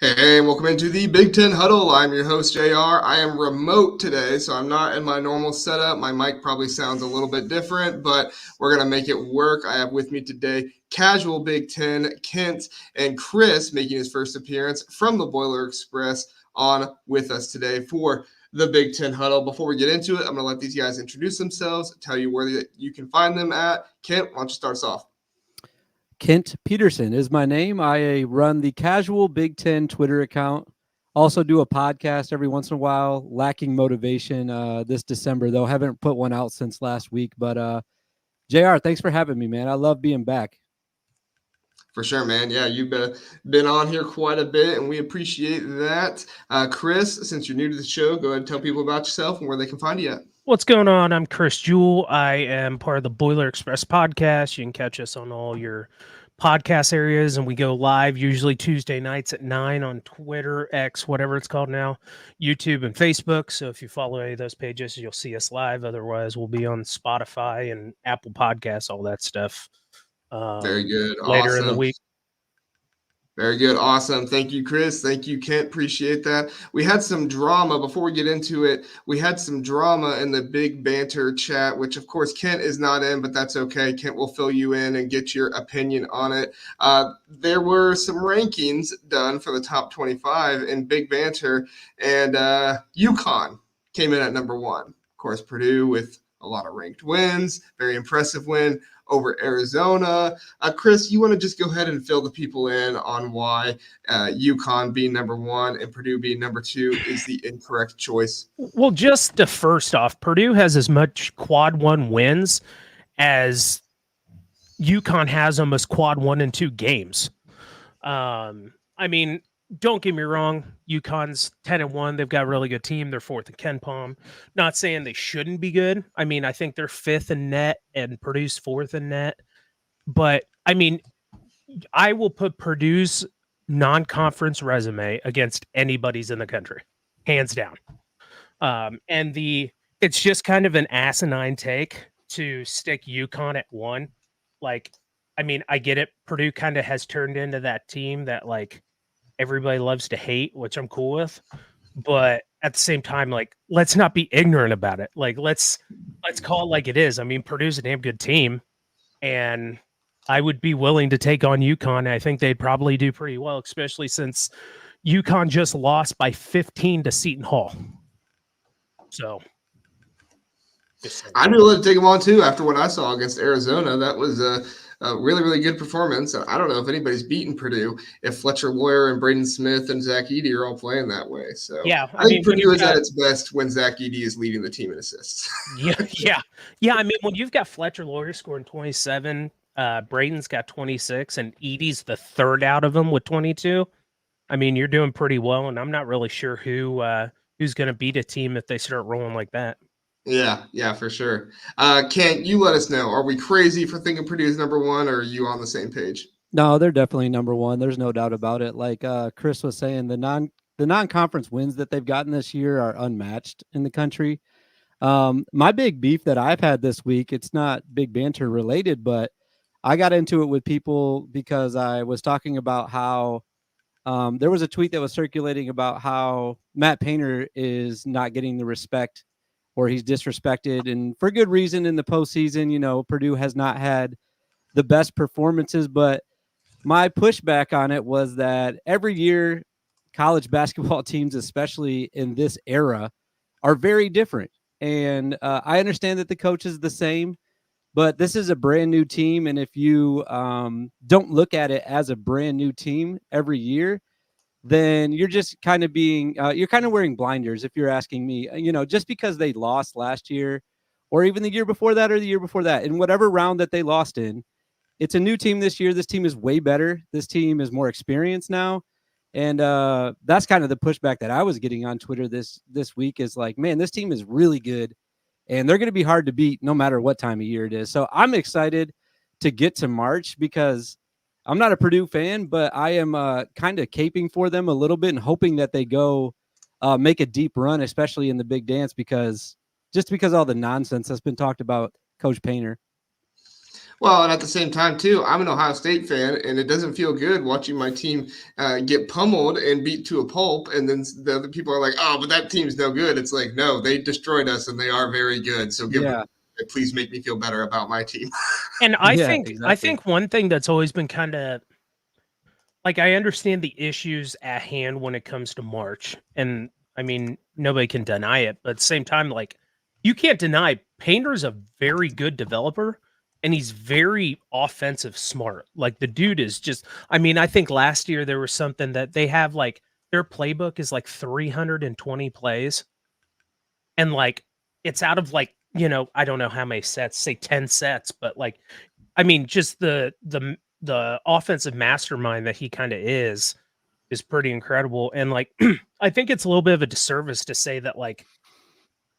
Hey, welcome into the Big Ten Huddle. I'm your host, JR. I am remote today, so I'm not in my normal setup. My mic probably sounds a little bit different, but we're going to make it work. I have with me today casual Big Ten, Kent, and Chris making his first appearance from the Boiler Express on with us today for the Big Ten Huddle. Before we get into it, I'm going to let these guys introduce themselves, tell you where you can find them at. Kent, why don't you start us off? Kent Peterson is my name. I run the Casual Big Ten Twitter account. Also do a podcast every once in a while. Lacking motivation this December, though. Haven't put one out since last week. But JR, thanks for having me, man. I love being back. For sure, man. Yeah, you've been on here quite a bit, and we appreciate that. Chris, since you're new to the show, go ahead and tell people about yourself and where they can find you at. What's going on? I'm Chris Jewell. I am part of the Boiler Express podcast. You can catch us on all your podcast areas, and we go live usually Tuesday nights at 9 on Twitter, X, whatever it's called now, YouTube and Facebook. So if you follow any of those pages, you'll see us live. Otherwise, we'll be on Spotify and Apple Podcasts, all that stuff. Very good. Later in the week. Very good. Awesome. Thank you, Chris. Thank you, Kent. Appreciate that. We had some drama before we get into it. We had some drama in the big banter chat, which of course Kent is not in, but that's okay. Kent will fill you in and get your opinion on it. There were some rankings done for the top 25 in big banter, and UConn came in at number 1. Of course, Purdue with a lot of ranked wins, very impressive win over Arizona. Chris, you want to just go ahead and fill the people in on why UConn being number 1 and Purdue being number 2 is the incorrect choice? Well, just first off, Purdue has as much quad 1 wins as UConn has almost quad 1 and 2 games. I mean, don't get me wrong. UConn's 10-1. They've got a really good team. They're 4th in Ken Palm. Not saying they shouldn't be good. I mean, I think they're 5th in net and Purdue's 4th in net. But I mean, I will put Purdue's non-conference resume against anybody's in the country, hands down. It's just kind of an asinine take to stick UConn at 1. Like, I mean, I get it. Purdue kind of has turned into that team that like everybody loves to hate, which I'm cool with. But at the same time, like, let's not be ignorant about it. Like, let's call it like it is. I mean, Purdue's a damn good team, and I would be willing to take on UConn. I think they'd probably do pretty well, especially since UConn just lost by 15 to Seton Hall. So I'd be willing to take them on too after what I saw against Arizona. That was a really, really good performance. I don't know if anybody's beaten Purdue if Fletcher Loyer and Braden Smith and Zach Edey are all playing that way. So yeah, I think Purdue is at its best when Zach Edey is leading the team in assists. Yeah. I mean, when you've got Fletcher Loyer scoring 27, Braden's got 26, and Edey's the third out of them with 22. I mean, you're doing pretty well, and I'm not really sure who's going to beat a team if they start rolling like that. Yeah, for sure. Kent, you let us know. Are we crazy for thinking Purdue is number 1, or are you on the same page? No, they're definitely number 1. There's no doubt about it. Like Chris was saying, the non-conference wins that they've gotten this year are unmatched in the country. My big beef that I've had this week, it's not big banter related, but I got into it with people because I was talking about how there was a tweet that was circulating about how Matt Painter is not getting the respect, or he's disrespected, and for good reason in the postseason. You know, Purdue has not had the best performances, but my pushback on it was that every year college basketball teams, especially in this era, are very different. And I understand that the coach is the same, but this is a brand new team. And if you don't look at it as a brand new team every year, then you're just kind of you're kind of wearing blinders. If you're asking me, you know, just because they lost last year or even the year before that or the year before that, in whatever round that they lost in, it's a new team this year. This team is way better. This team is more experienced now. And that's kind of the pushback that I was getting on Twitter this week is like, man, this team is really good and they're going to be hard to beat no matter what time of year it is. So I'm excited to get to March because I'm not a Purdue fan, but I am kind of caping for them a little bit and hoping that they go make a deep run, especially in the big dance, because all the nonsense that's been talked about Coach Painter. Well, and at the same time, too, I'm an Ohio State fan, and it doesn't feel good watching my team get pummeled and beat to a pulp. And then the other people are like, "Oh, but that team's no good." It's like, no, they destroyed us, and they are very good. So please make me feel better about my team. And I Yeah, think exactly. one thing that's always been kind of like, I understand the issues at hand when it comes to March, and I mean, nobody can deny it, but at the same time, like, you can't deny Painter's a very good developer, and he's very offensive smart. Like, the dude is just, I mean, I think last year there was something that they have, like, their playbook is like 320 plays, and like, it's out of like, I don't know how many sets, say 10 sets, but like, I mean, just the offensive mastermind that he kind of is pretty incredible. And like, I think it's a little bit of a disservice to say that like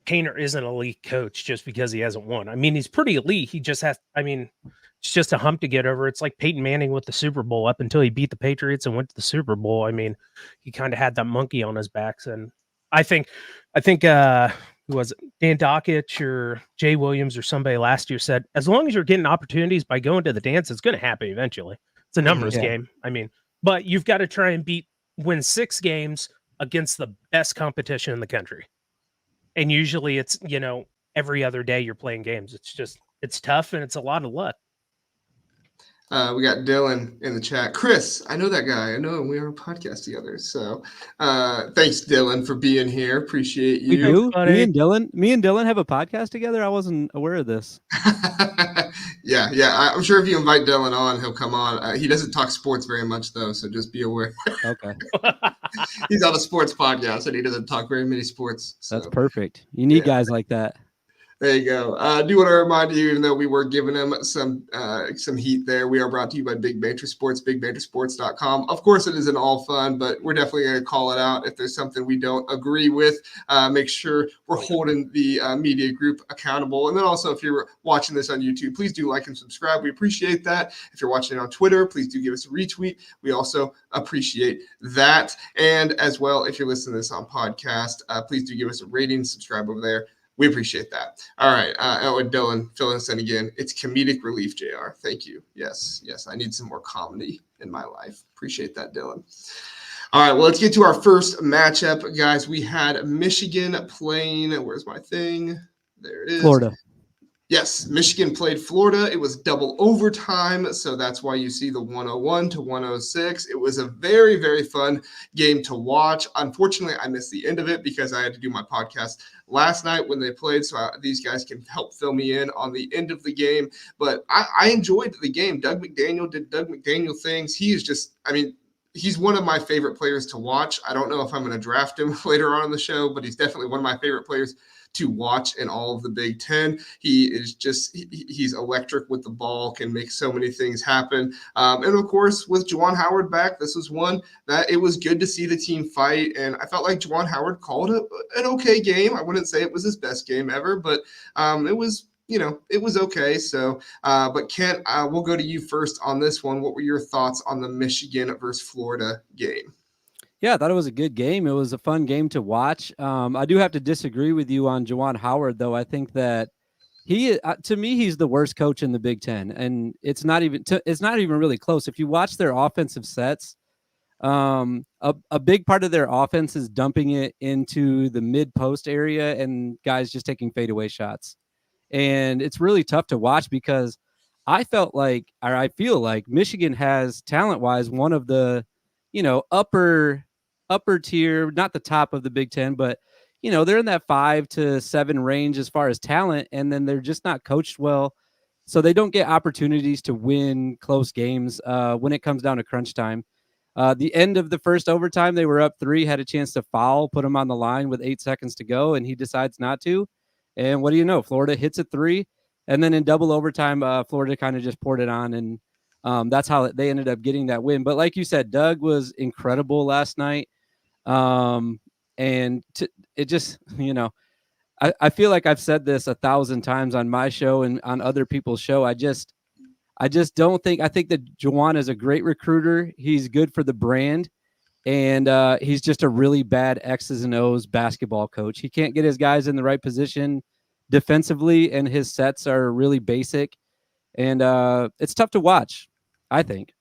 Painter isn't an elite coach just because he hasn't won. I mean, he's pretty elite. He just has, I mean, it's just a hump to get over. It's like Peyton Manning with the Super Bowl up until he beat the Patriots and went to the Super Bowl. I mean, he kind of had that monkey on his backs. And I think, who was it? Dan Dockich or Jay Williams or somebody last year said, as long as you're getting opportunities by going to the dance, it's going to happen eventually. It's a numbers game. I mean, but you've got to try and win 6 games against the best competition in the country. And usually it's, every other day you're playing games. It's tough and it's a lot of luck. We got Dylan in the chat. Chris, I know that guy. I know him. We are a podcast together. So thanks, Dylan, for being here. Appreciate you. We do. Me and Dylan have a podcast together. I wasn't aware of this. Yeah. I'm sure if you invite Dylan on, he'll come on. He doesn't talk sports very much, though, so just be aware. Okay. He's on a sports podcast, and he doesn't talk very many sports. So. That's perfect. You need guys like that. There you go. I do want to remind you, even though we were giving him some heat there, we are brought to you by Big Banter Sports, bigbantersports.com. Of course, it isn't all fun, but we're definitely going to call it out if there's something we don't agree with. Make sure we're holding the media group accountable. And then also, if you're watching this on YouTube, please do like and subscribe. We appreciate that. If you're watching it on Twitter, please do give us a retweet. We also appreciate that. And as well, if you're listening to this on podcast, please do give us a rating, subscribe over there. We appreciate that. All right. Dylan, fill us in again. It's comedic relief, JR. Thank you. Yes. I need some more comedy in my life. Appreciate that, Dylan. All right. Well, let's get to our first matchup, guys. We had Michigan playing. Where's my thing? There it is. Florida. Yes, Michigan played Florida. It was double overtime, so that's why you see the 101 to 106. It was a very, very fun game to watch. Unfortunately, I missed the end of it because I had to do my podcast last night when they played, so these guys can help fill me in on the end of the game. But I enjoyed the game. Doug McDaniel did Doug McDaniel things. He is just, he's one of my favorite players to watch. I don't know if I'm going to draft him later on in the show, but he's definitely one of my favorite players to watch in all of the Big Ten. He is just, he's electric with the ball, can make so many things happen. And of course, with Juwan Howard back, this was one that it was good to see the team fight. And I felt like Juwan Howard called an okay game. I wouldn't say it was his best game ever, but it was, it was okay. So, but Kent, we'll go to you first on this one. What were your thoughts on the Michigan versus Florida game? Yeah, I thought it was a good game. It was a fun game to watch. I do have to disagree with you on Juwan Howard, though. I think that to me, he's the worst coach in the Big Ten, and it's not even really close. If you watch their offensive sets, a big part of their offense is dumping it into the mid post area and guys just taking fadeaway shots, and it's really tough to watch because I feel like Michigan has talent wise one of the upper tier, not the top of the Big Ten, but they're in that 5 to 7 range as far as talent, and then they're just not coached well, so they don't get opportunities to win close games when it comes down to crunch time. The end of the first overtime, they were up 3, had a chance to foul, put him on the line with 8 seconds to go, and he decides not to. And what do you know? Florida hits a 3, and then in double overtime, Florida kind of just poured it on, and that's how they ended up getting that win. But like you said, Doug was incredible last night. It just, I feel like I've said this 1,000 times on my show and on other people's show. I just don't think, I think that Juwan is a great recruiter. He's good for the brand, and he's just a really bad X's and O's basketball coach. He can't get his guys in the right position defensively, and his sets are really basic. and it's tough to watch, I think.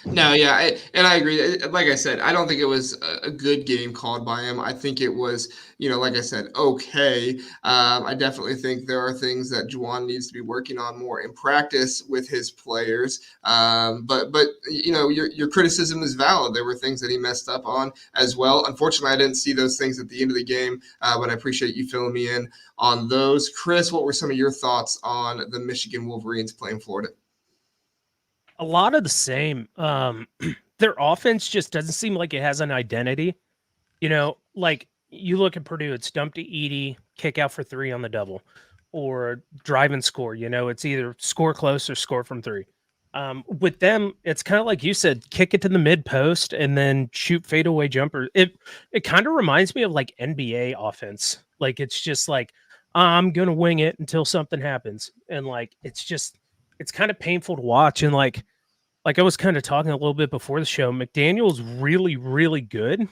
No, yeah, I agree. Like I said, I don't think it was a good game called by him. I think it was, like I said, okay. I definitely think there are things that Juwan needs to be working on more in practice with his players. But your criticism is valid. There were things that he messed up on as well. Unfortunately, I didn't see those things at the end of the game, but I appreciate you filling me in on those. Chris, what were some of your thoughts on the Michigan Wolverines playing Florida? A lot of the same. Their offense just doesn't seem like it has an identity. Like you look at Purdue, it's dump to Edey, kick out for 3 on the double, or drive and score. It's either score close or score from 3. With them, it's kind of like you said, kick it to the mid post and then shoot fadeaway jumper. It kind of reminds me of like NBA offense. Like it's just like I'm gonna wing it until something happens, and like it's kind of painful to watch. And like I was kind of talking a little bit before the show, McDaniel's really, really good,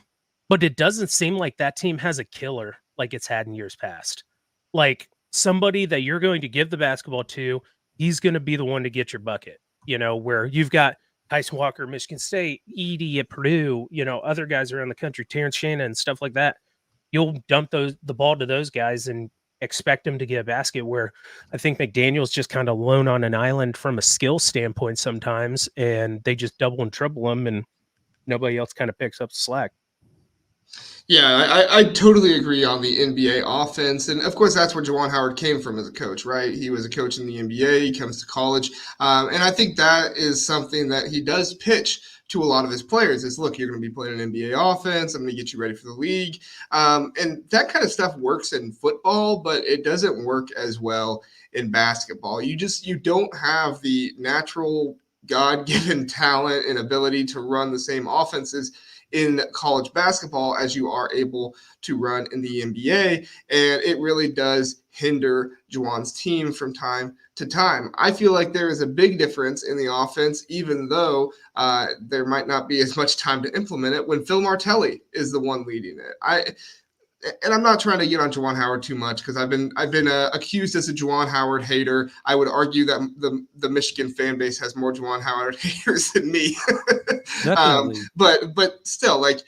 but it doesn't seem like that team has a killer like it's had in years past. Like somebody that you're going to give the basketball to, he's going to be the one to get your bucket, where you've got Tyson Walker, Michigan State, Edey at Purdue, other guys around the country, Terrence Shannon, stuff like that. You'll dump the ball to those guys and expect them to get a basket, where I think McDaniel's just kind of alone on an island from a skill standpoint sometimes, and they just double and triple them, and nobody else kind of picks up the slack. Yeah, I totally agree on the NBA offense. And of course, that's where Juwan Howard came from as a coach, right? He was a coach in the NBA. He comes to college. And I think that is something that he does pitch to a lot of his players is, look, you're going to be playing an NBA offense. I'm going to get you ready for the league. And that kind of stuff works in football, but it doesn't work as well in basketball. You don't have the natural God-given talent and ability to run the same offenses in college basketball as you are able to run in the NBA. And it really does hinder Juwan's team from time to time. I feel like there is a big difference in the offense, even though there might not be as much time to implement it, when Phil Martelli is the one leading it. And I'm not trying to get on Juwan Howard too much because I've been accused as a Juwan Howard hater. I would argue that the Michigan fan base has more Juwan Howard haters than me. Definitely. But still, like,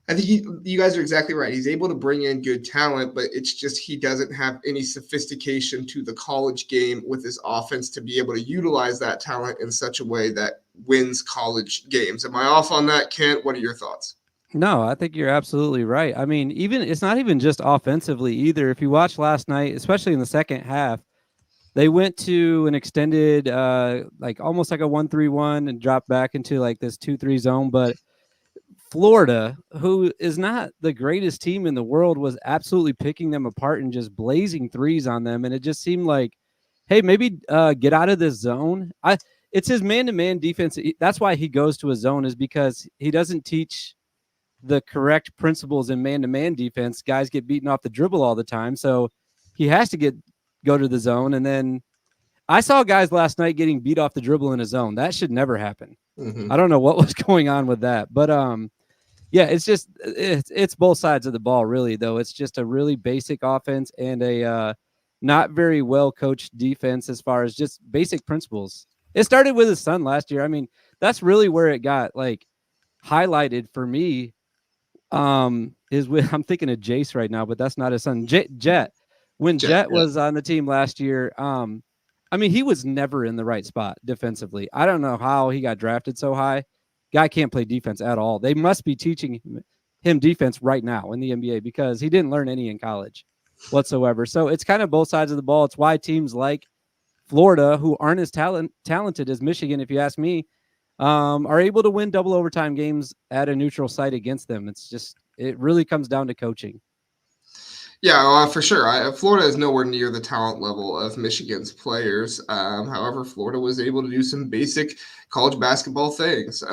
I think you guys are exactly right. He's able to bring in good talent, but it's just he doesn't have any sophistication to the college game with his offense to be able to utilize that talent in such a way that wins college games. Am I off on that, Kent? What are your thoughts? No, I think you're absolutely right. I mean, it's not even just offensively either. If you watch last night, especially in the second half, they went to an extended, like almost like a 1-3-1 and dropped back into like this 2-3 zone. But Florida, who is not the greatest team in the world, was absolutely picking them apart and just blazing threes on them. And it just seemed like, hey, maybe get out of this zone. It's his man-to-man defense. That's why he goes to a zone, is because he doesn't teach the correct principles in man-to-man defense. Guys get beaten off the dribble all the time, so he has to go to the zone. And then I saw guys last night getting beat off the dribble in a zone. That should never happen. Mm-hmm. I don't know what was going on with that, but yeah, it's both sides of the ball, really. Though it's just a really basic offense and a not very well coached defense as far as just basic principles. It started with his son last year. I mean, that's really where it got like highlighted for me. Is with, I'm thinking of Jace right now, but that's not his son. Jet. When Jet was on the team last year, I mean, he was never in the right spot defensively. I don't know how he got drafted so high. Guy can't play defense at all. They must be teaching him defense right now in the NBA because he didn't learn any in college whatsoever. So it's kind of both sides of the ball. It's why teams like Florida, who aren't as talented as Michigan, if you ask me, are able to win double overtime games at a neutral site against them. It really comes down to coaching. Yeah, for sure. Florida is nowhere near the talent level of Michigan's players. However, Florida was able to do some basic college basketball things.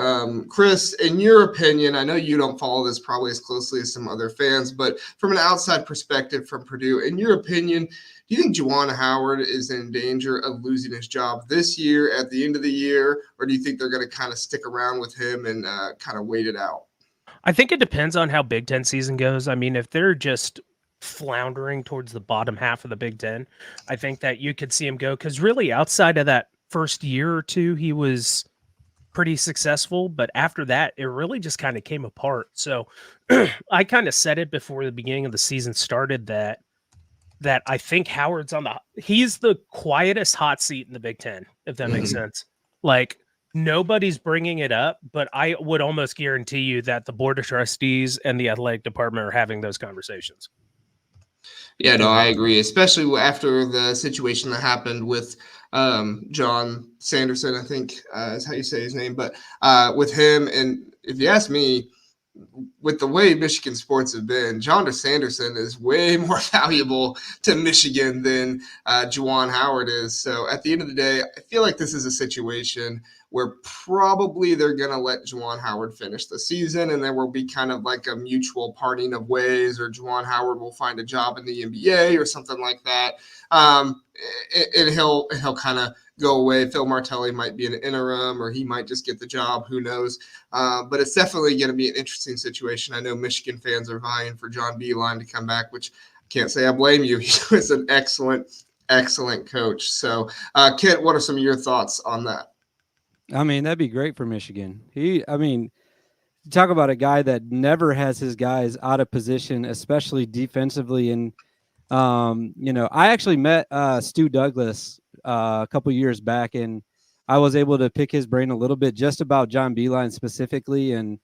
Chris, in your opinion, I know you don't follow this probably as closely as some other fans, but from an outside perspective from Purdue, in your opinion, do you think Juwan Howard is in danger of losing his job this year at the end of the year, or do you think they're going to kind of stick around with him and kind of wait it out? I think it depends on how Big Ten season goes. I mean, if they're just floundering towards the bottom half of the Big Ten, I think that you could see him go, because really outside of that first year or two, he was pretty successful, but after that, it really just kind of came apart. So I kind of said it before the beginning of the season started that I think Howard's he's the quietest hot seat in the Big Ten, if that makes sense. Like, nobody's bringing it up, but I would almost guarantee you that the board of trustees and the athletic department are having those conversations. Yeah, no, I agree, especially after the situation that happened with John Sanderson, I think is how you say his name, but with him. And if you ask me, with the way Michigan sports have been, John Sanderson is way more valuable to Michigan than Juwan Howard is. So at the end of the day, I feel like this is a situation where probably they're going to let Juwan Howard finish the season, and there will be kind of like a mutual parting of ways, or Juwan Howard will find a job in the NBA or something like that. And he'll kind of go away. Phil Martelli might be an interim, or he might just get the job. Who knows? But it's definitely going to be an interesting situation. I know Michigan fans are vying for John Beilein to come back, which I can't say I blame you. He was an excellent coach. So, Kent, what are some of your thoughts on that? I mean, that'd be great for Michigan. Talk about a guy that never has his guys out of position, especially defensively. And, I actually met Stu Douglas a couple years back, and I was able to pick his brain a little bit just about John Beilein specifically and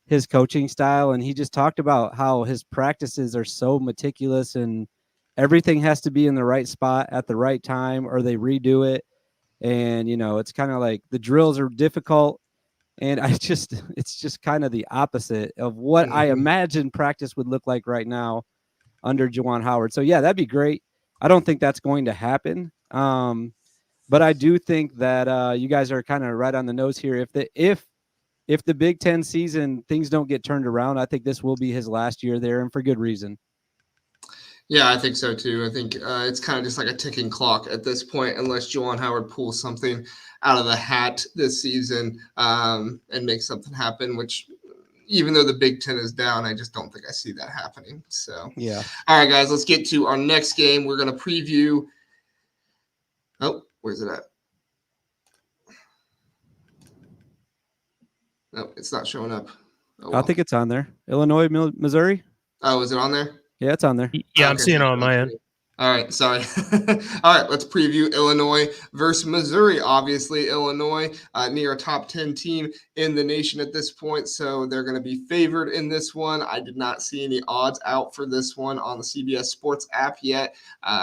his coaching style. And he just talked about how his practices are so meticulous and everything has to be in the right spot at the right time, or they redo it. And, it's kind of like the drills are difficult. And it's just kind of the opposite of what I imagine practice would look like right now under Juwan Howard. So, yeah, that'd be great. I don't think that's going to happen. But I do think that you guys are kind of right on the nose here. If the Big Ten season, things don't get turned around, I think this will be his last year there, and for good reason. Yeah, I think so too. I think it's kind of just like a ticking clock at this point, unless Juwan Howard pulls something out of the hat this season and makes something happen, which even though the Big Ten is down, I just don't think I see that happening. So, yeah. All right, guys, let's get to our next game. We're going to preview. Oh, where's it at? No, it's not showing up. Oh, well. I think it's on there. Illinois, Missouri. Oh, is it on there? Yeah, it's on there. Yeah, I'm seeing it on my end. All right, sorry. All right, let's preview Illinois versus Missouri. Obviously, Illinois near a top 10 team in the nation at this point, so they're going to be favored in this one. I did not see any odds out for this one on the CBS Sports app yet,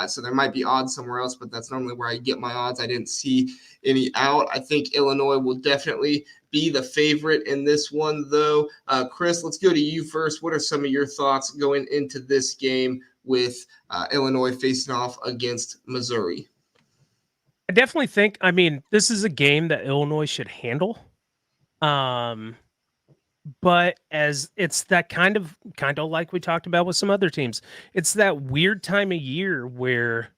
so there might be odds somewhere else, but that's normally where I get my odds. I didn't see any out. I think Illinois will definitely be the favorite in this one, though. Chris, let's go to you first. What are some of your thoughts going into this game with Illinois facing off against Missouri? I definitely think, this is a game that Illinois should handle. But as it's that kind of like we talked about with some other teams, it's that weird time of year where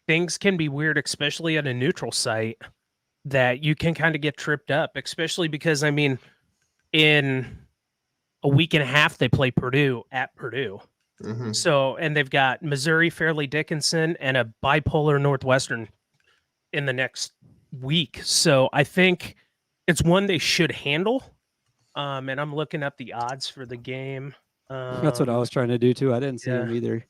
things can be weird, especially at a neutral site, that you can kind of get tripped up, especially because, in a week and a half, they play Purdue at Purdue. Mm-hmm. So, and they've got Missouri, Fairleigh Dickinson, and a bipolar Northwestern in the next week. So I think it's one they should handle. And I'm looking up the odds for the game. That's what I was trying to do too. I didn't see them either.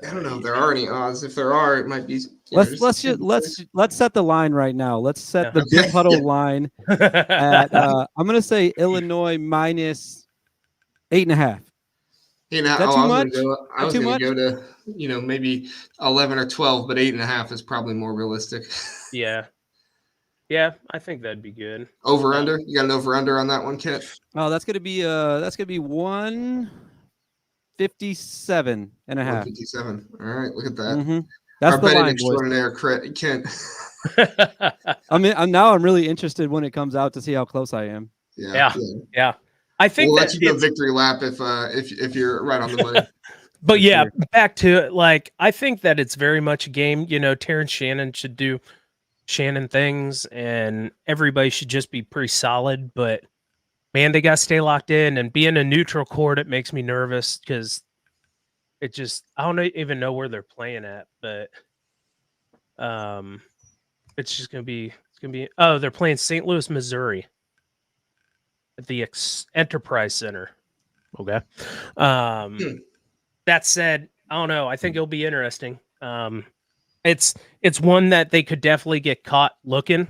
I don't know if there are any odds. If there are, it might be. Let's set the line right now. Let's set the Big Huddle line at. I'm going to say Illinois minus 8.5. Is that too much? I was going to go to maybe 11 or 12, but 8.5 is probably more realistic. Yeah, I think that'd be good. Over under? You got an over under on that one, Kent? Oh, that's going to be 157.5. 157. All right, look at that. Mm-hmm. That's our the betting line, extraordinaire, Kent. I'm really interested when it comes out to see how close I am. Yeah. I think we'll let you do a victory lap if you're right on the money. But yeah, back to it. I think that it's very much a game. Terrence Shannon should do Shannon things, and everybody should just be pretty solid. But man, they got to stay locked in. And being a neutral court, it makes me nervous because It just I don't even know where they're playing at, but it's just gonna be oh, they're playing St. Louis, Missouri at the Enterprise Center. Okay. That said, I don't know. I think it'll be interesting. It's one that they could definitely get caught looking,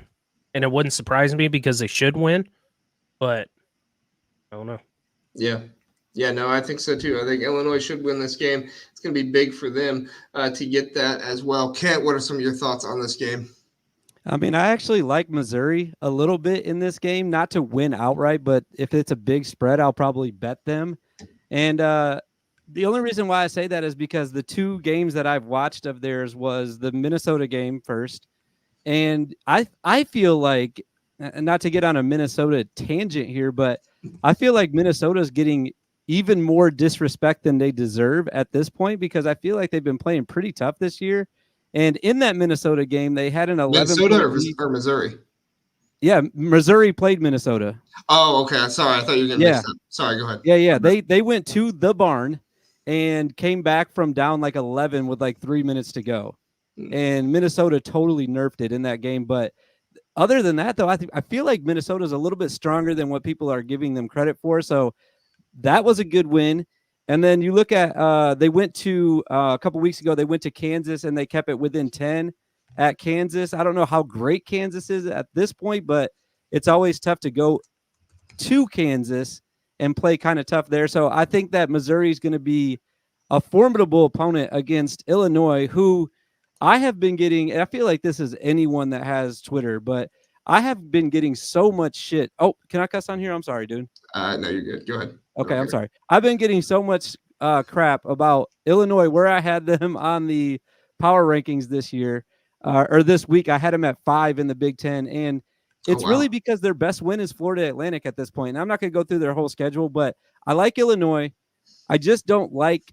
and it wouldn't surprise me because they should win, but I don't know. Yeah, no, I think so too. I think Illinois should win this game. It's going to be big for them to get that as well. Kent, what are some of your thoughts on this game? I mean, I actually like Missouri a little bit in this game, not to win outright, but if it's a big spread, I'll probably bet them. And the only reason why I say that is because the two games that I've watched of theirs was the Minnesota game first. And I feel like, and not to get on a Minnesota tangent here, but I feel like Minnesota's getting even more disrespect than they deserve at this point, because I feel like they've been playing pretty tough this year. And in that Minnesota game, they had an 11 Minnesota or Missouri? Yeah, Missouri played Minnesota. Oh, okay. Sorry, I thought you were going to mix up. Sorry, go ahead. Yeah. They went to the barn and came back from down like 11 with like 3 minutes to go. And Minnesota totally nerfed it in that game. But other than that, though, I feel like Minnesota's a little bit stronger than what people are giving them credit for. So that was a good win. And then you look at they went to a couple weeks ago, they went to Kansas and they kept it within 10 at Kansas. I don't know how great Kansas is at this point, but it's always tough to go to Kansas and play kind of tough there. So I think that Missouri is going to be a formidable opponent against Illinois, who I have been getting. I feel like this is anyone that has Twitter, but I have been getting so much shit. Oh, can I cuss on here? I'm sorry, dude. No, you're good. Go ahead. Okay, I'm sorry. I've been getting so much crap about Illinois, where I had them on the power rankings this year or this week. I had them at 5 in the Big Ten, and it's really because their best win is Florida Atlantic at this point. And I'm not going to go through their whole schedule, but I like Illinois. I just don't like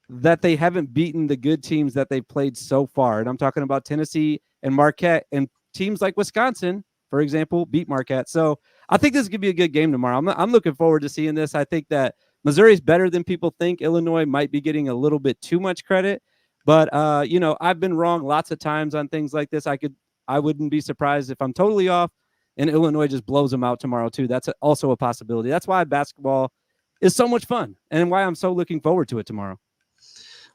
that they haven't beaten the good teams that they've played so far. And I'm talking about Tennessee and Marquette, and teams like Wisconsin, for example, beat Marquette. So I think this could be a good game tomorrow. I'm looking forward to seeing this. I think that Missouri's better than people think. Illinois might be getting a little bit too much credit, but I've been wrong lots of times on things like this. I wouldn't be surprised if I'm totally off and Illinois just blows them out tomorrow too. That's also a possibility. That's why basketball is so much fun and why I'm so looking forward to it tomorrow.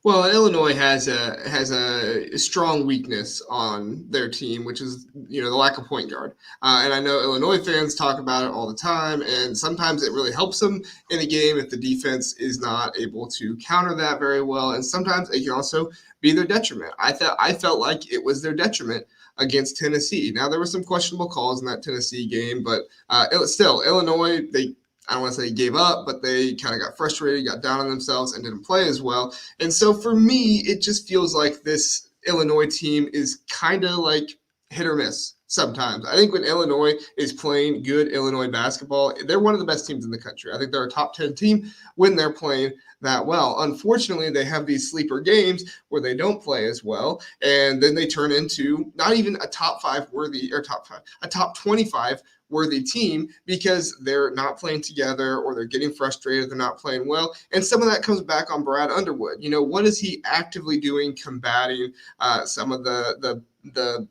Well, Illinois has a strong weakness on their team, which is the lack of point guard. And I know Illinois fans talk about it all the time, and sometimes it really helps them in a game if the defense is not able to counter that very well, and sometimes it can also be their detriment. I felt like it was their detriment against Tennessee. Now, there were some questionable calls in that Tennessee game, but still, Illinois, I don't want to say gave up, but they kind of got frustrated, got down on themselves, and didn't play as well. And so for me, it just feels like this Illinois team is kind of like hit or miss sometimes. I think when Illinois is playing good Illinois basketball, they're one of the best teams in the country. I think they're a top 10 team when they're playing that well. Unfortunately, they have these sleeper games where they don't play as well, and then they turn into not even a top 25 worthy team because they're not playing together or they're getting frustrated, they're not playing well. And some of that comes back on Brad Underwood. What is he actively doing combating some of the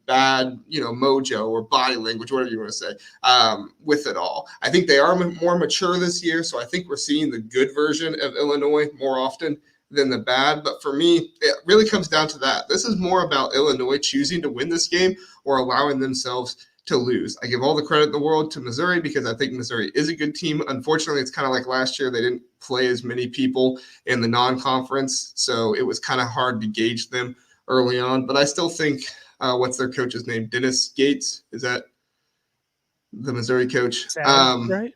bad, mojo or body language, whatever you want to say, with it all. I think they are more mature this year, so I think we're seeing the good version of Illinois more often than the bad. But for me, it really comes down to that. This is more about Illinois choosing to win this game or allowing themselves to lose. I give all the credit in the world to Missouri because I think Missouri is a good team. Unfortunately, it's kind of like last year. They didn't play as many people in the non-conference, so it was kind of hard to gauge them early on. But I still think, what's their coach's name? Dennis Gates? Is that the Missouri coach? Right.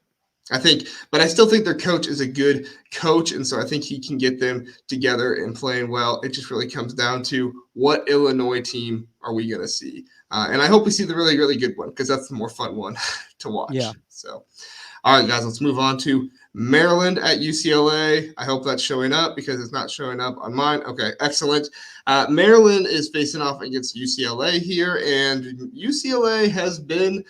But I still think their coach is a good coach, and so I think he can get them together and playing well. It just really comes down to what Illinois team are we going to see? And I hope we see the really, really good one because that's the more fun one to watch. Yeah. So, all right, guys, let's move on to Maryland at UCLA. I hope that's showing up because it's not showing up on mine. Okay, excellent. Maryland is facing off against UCLA here, and UCLA has been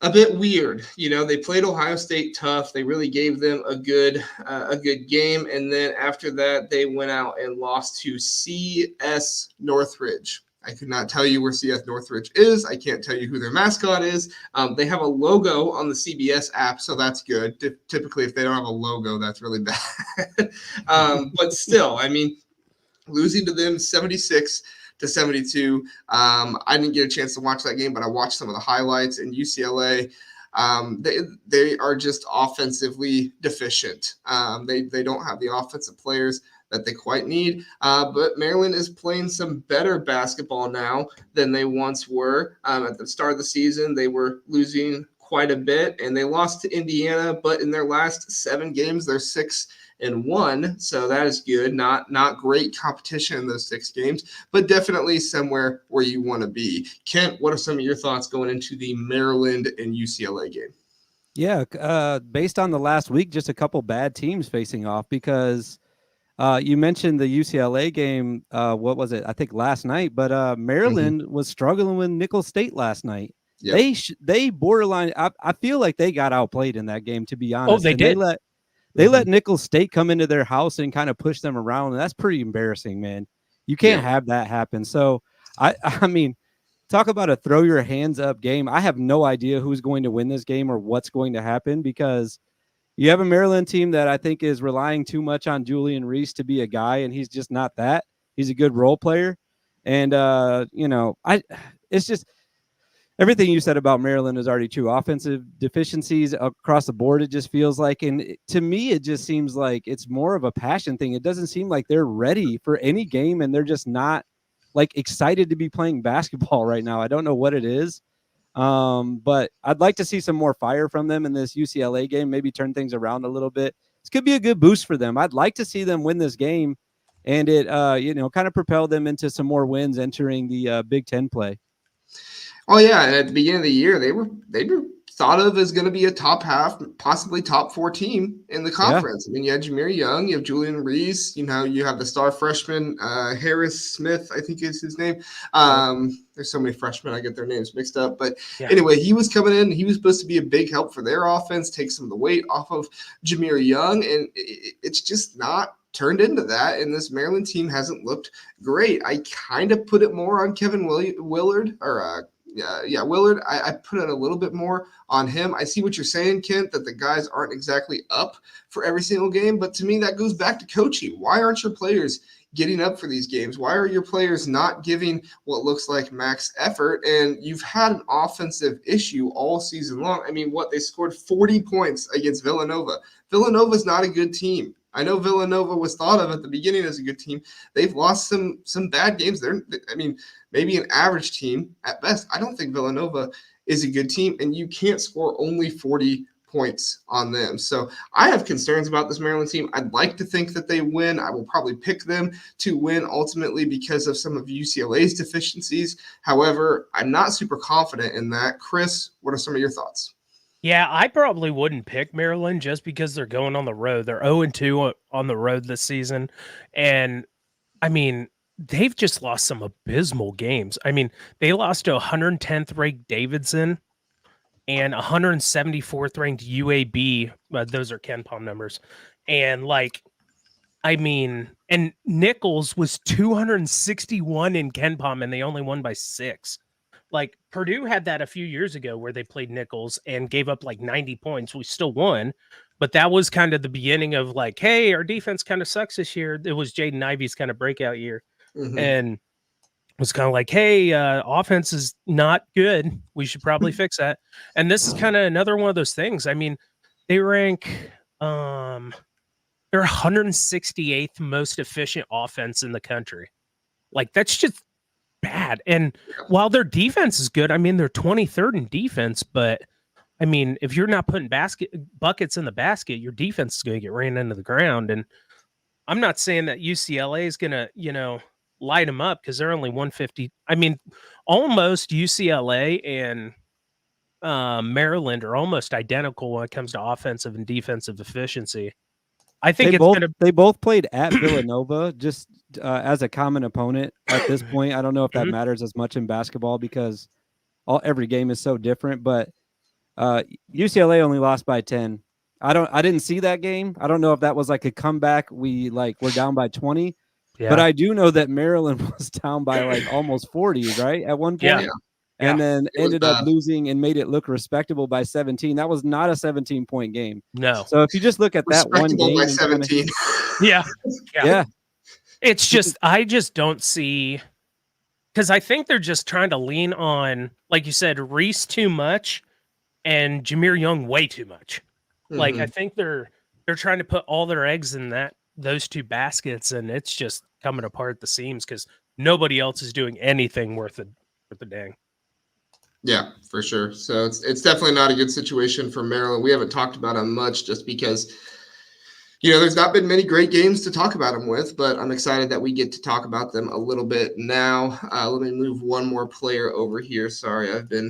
a bit weird. They played Ohio State tough. They really gave them a good game, and then after that, they went out and lost to CS Northridge. I could not tell you where CS Northridge is. I can't tell you who their mascot is. They have a logo on the CBS app, so that's good. Typically, if they don't have a logo, that's really bad. But still, I mean, losing to them 76-72. I didn't get a chance to watch that game, but I watched some of the highlights. And UCLA, they are just offensively deficient. They don't have the offensive players that they quite need. But Maryland is playing some better basketball now than they once were. At the start of the season, they were losing quite a bit, and they lost to Indiana. But in their last 7 games, they're 6-1, so that is good. Not great competition in those 6 games, but definitely somewhere where you want to be. Kent, what are some of your thoughts going into the Maryland and UCLA game? Yeah, based on the last week, just a couple bad teams facing off because you mentioned the UCLA game. What was it? I think last night, but Maryland was struggling with Nicholls State last night. Yep. They borderline. I feel like they got outplayed in that game, to be honest. Oh, they did. They let Nicholls State come into their house and kind of push them around, and that's pretty embarrassing, man. You can't have that happen. So, I mean, talk about a throw your hands up game. I have no idea who's going to win this game or what's going to happen because you have a Maryland team that I think is relying too much on Julian Reese to be a guy, and he's just not that. He's a good role player, and it's just everything you said about Maryland is already true. Offensive deficiencies across the board, it just feels like. And to me, it just seems like it's more of a passion thing. It doesn't seem like they're ready for any game, and they're just not like excited to be playing basketball right now. I don't know what it is. But I'd like to see some more fire from them in this UCLA game, maybe turn things around a little bit. This could be a good boost for them. I'd like to see them win this game and it, kind of propel them into some more wins entering the Big Ten play. Oh yeah, and at the beginning of the year, they were thought of as going to be a top half, possibly top 4 team in the conference. Yeah. I mean, you had Jameer Young, you have Julian Reese, you have the star freshman Harris Smith, I think is his name. There's so many freshmen, I get their names mixed up. But anyway, he was coming in. He was supposed to be a big help for their offense, take some of the weight off of Jameer Young, and it's just not turned into that, and this Maryland team hasn't looked great. I kind of put it more on Kevin Willard, or Willard. I put it a little bit more on him. I see what you're saying, Kent, that the guys aren't exactly up for every single game, but to me, that goes back to coaching. Why aren't your players getting up for these games? Why are your players not giving what looks like max effort? And you've had an offensive issue all season long. I mean, they scored 40 points against Villanova. Villanova's not a good team. I know Villanova was thought of at the beginning as a good team. They've lost some bad games. Maybe an average team at best. I don't think Villanova is a good team, and you can't score only 40 points on them. So I have concerns about this Maryland team. I'd like to think that they win. I will probably pick them to win ultimately because of some of UCLA's deficiencies. However, I'm not super confident in that. Chris, what are some of your thoughts? Yeah, I probably wouldn't pick Maryland just because they're going on the road. They're 0-2 on the road this season. And, I mean, they've just lost some abysmal games. I mean, they lost to 110th ranked Davidson and 174th ranked UAB. Those are KenPom numbers. And, and Nicholls was 261 in KenPom, and they only won by 6. Like, Purdue had that a few years ago where they played Nicholls and gave up 90 points. We still won, but that was kind of the beginning of hey, our defense kind of sucks this year. It was Jaden Ivey's kind of breakout year. And it was kind of hey, offense is not good. We should probably fix that. And this is kind of another one of those things. I mean, they rank, they're 168th most efficient offense in the country. That's just bad. And while their defense is good, I mean, they're 23rd in defense, but I mean, if you're not putting buckets in the basket, your defense is going to get ran into the ground. And I'm not saying that UCLA is going to, light them up because they're only 150. I mean, almost UCLA and Maryland are almost identical when it comes to offensive and defensive efficiency. I think they both played at Villanova just as a common opponent at this point. I don't know if that matters as much in basketball because every game is so different, but UCLA only lost by 10. I didn't see that game. I don't know if that was like a comeback. We're down by 20. Yeah. But I do know that Maryland was down by like almost 40, right? At one point. Yeah. And then It was ended up bad. losing and made it look respectable by 17. That was not a 17-point game. No. So if you just look at that one Respectable game by and 17. Yeah. yeah. It's just, I just don't see, because I think they're just trying to lean on, like you said, Reese too much and Jameer Young way too much. Like, I think they're trying to put all their eggs in those two baskets, and it's just coming apart at the seams because nobody else is doing anything worth a dang. Yeah, for sure. So it's definitely not a good situation for Maryland. We haven't talked about them much just because, there's not been many great games to talk about them with, but I'm excited that we get to talk about them a little bit now. Let me move one more player over here. Sorry, I've been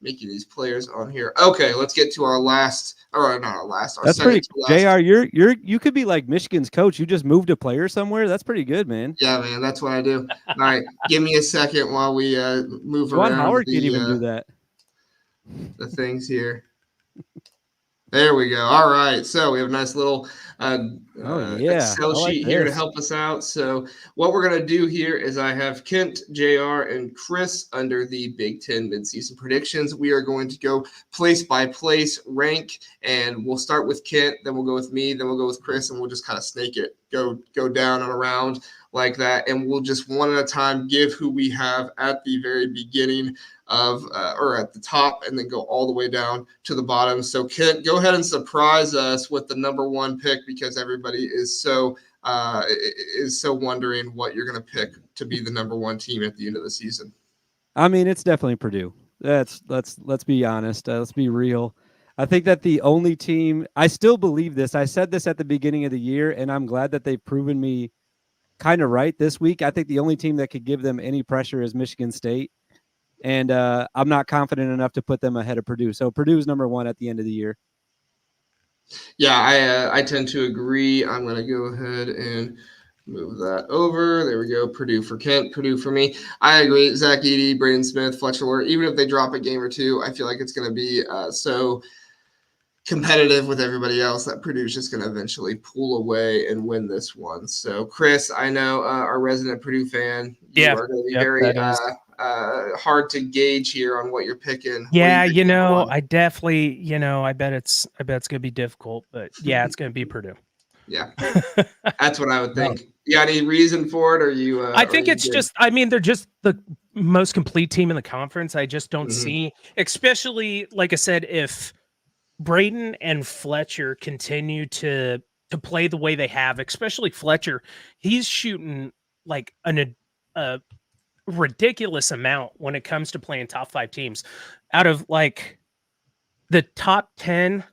making these players on here. Okay, let's get to our last, or not our last, our That's second pretty. to last. JR, you could be like Michigan's coach. You just moved a player somewhere. That's pretty good, man. Yeah, man, that's what I do. All right, give me a second while we move Juwan around Howard can't even do that. the things here. There we go. All right. So we have a nice little Excel like sheet here to this. help us out. So what we're going to do here is I have Kent, JR, and Chris under the Big Ten midseason predictions. We are going to go place by place rank, and we'll start with Kent, then we'll go with me, then we'll go with Chris, and we'll just kind of snake it, go down and around like that. And we'll just one at a time give who we have at the very beginning of or at the top, and then go all the way down to the bottom. So Kent, go ahead and surprise us with the number one pick, because everybody is so wondering what you're going to pick to be the number one team at the end of the season. I mean, it's definitely Purdue. Let's be honest. Let's be real. I think that the only team, I still believe this. I said this at the beginning of the year, and I'm glad that they've proven me kind of right this week. I think the only team that could give them any pressure is Michigan State. And I'm not confident enough to put them ahead of Purdue. So Purdue's number one at the end of the year. Yeah, I tend to agree. I'm going to go ahead and move that over. There we go. Purdue for Kent, Purdue for me. I agree. Zach Edey, Braden Smith, Fletcher Ward, even if they drop a game or two, I feel like it's going to be so competitive with everybody else that Purdue's just going to eventually pull away and win this one. So, Chris, I know our resident Purdue fan, you are going to be very hard to gauge here on what you're picking. Yeah, I definitely, I bet it's going to be difficult, but yeah, it's going to be Purdue. Yeah, that's what I would think. You got any reason for it? Or you? I think it's just, they're just the most complete team in the conference. I just don't see, especially, like I said, if Braden and Fletcher continue to play the way they have, especially Fletcher, he's shooting like a ridiculous amount when it comes to playing top 5 teams. Out of like the top 10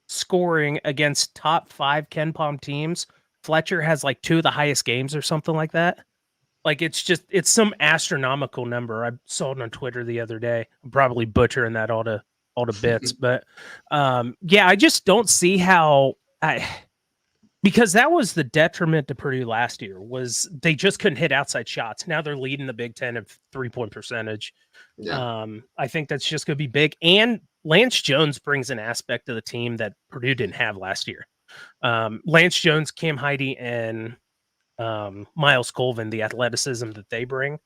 scoring against top 5 KenPom teams, Fletcher has like 2 of the highest games or something like that. Like it's some astronomical number. I saw it on Twitter the other day. I'm probably butchering that all to bits, but I just don't see how because that was the detriment to Purdue last year, was they just couldn't hit outside shots. Now they're leading the Big Ten of 3-point percentage. Yeah. I think that's just going to be big. And Lance Jones brings an aspect of the team that Purdue didn't have last year. Lance Jones, Cam Heide, and Miles Colvin, the athleticism that they bring,